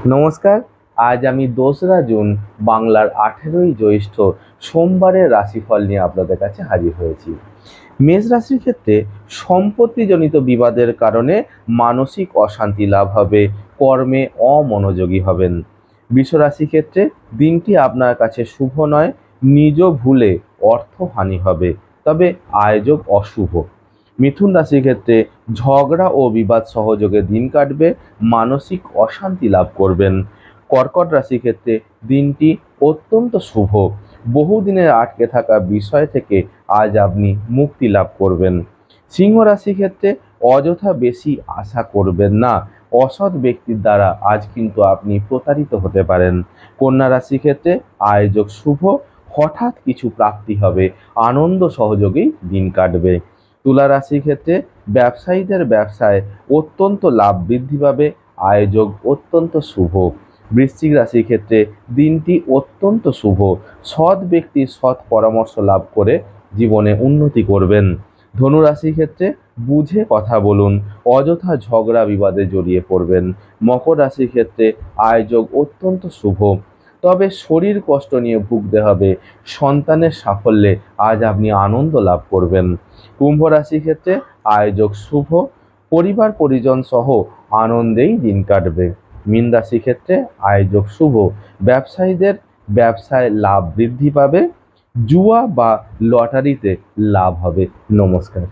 নমস্কার। আজ আমি 2রা জুন বাংলার 18ই জ্যৈষ্ঠ সোমবারের রাশিফল নিয়ে আপনাদের কাছে হাজির হয়েছি। মেষ রাশির ক্ষেত্রে সম্পত্তিজনিত বিবাদের কারণে মানসিক অশান্তি লাভ হবে, কর্মে অমনোযোগী হবেন। বৃষ রাশির ক্ষেত্রে দিনটি আপনার কাছে শুভ নয়, নিজ ভুলে অর্থহানি হবে, তবে আয়োজক অশুভ। মিথুন রাশির ক্ষেত্রে ঝগড়া ও বিবাদ সহযোগে দিন কাটবে, মানসিক অশান্তি লাভ করবেন। কর্কট রাশির ক্ষেত্রে দিনটি অত্যন্ত শুভ, বহুদিনের আটকে থাকা বিষয় থেকে আজ আপনি মুক্তি লাভ করবেন। সিংহ রাশির ক্ষেত্রে অযথা বেশি আশা করবেন না, অসৎ ব্যক্তির দ্বারা আজ কিন্তু আপনি প্রতারিত হতে পারেন। কন্যা রাশির ক্ষেত্রে আয়োজক শুভ, হঠাৎ কিছু প্রাপ্তি হবে, আনন্দ সহযোগেই দিন কাটবে। তুলা রাশির ক্ষেত্রে ব্যবসায়ীদের ব্যবসায় অত্যন্ত লাভ বৃদ্ধি পাবে, আয়োজক অত্যন্ত শুভ। বৃশ্চিক রাশির ক্ষেত্রে দিনটি অত্যন্ত শুভ, সৎ ব্যক্তির সৎ পরামর্শ লাভ করে জীবনে উন্নতি করবেন। ধনু রাশির ক্ষেত্রে বুঝে কথা বলুন, অযথা ঝগড়া বিবাদে জড়িয়ে পড়বেন। মকর রাশির ক্ষেত্রে আয়োজক অত্যন্ত শুভ, তবে শরীর কষ্ট নিয়ে ভুগতে হবে, সন্তানের সাফল্যে আজ আপনি আনন্দ লাভ করবেন। কুম্ভ রাশির ক্ষেত্রে আয়োজক শুভ, পরিবার পরিজন সহ আনন্দেই দিন কাটবে। মীন রাশির ক্ষেত্রে আয়োজক শুভ, ব্যবসায়ীদের ব্যবসায় লাভ বৃদ্ধি পাবে, জুয়া বা লটারিতে লাভ হবে। নমস্কার।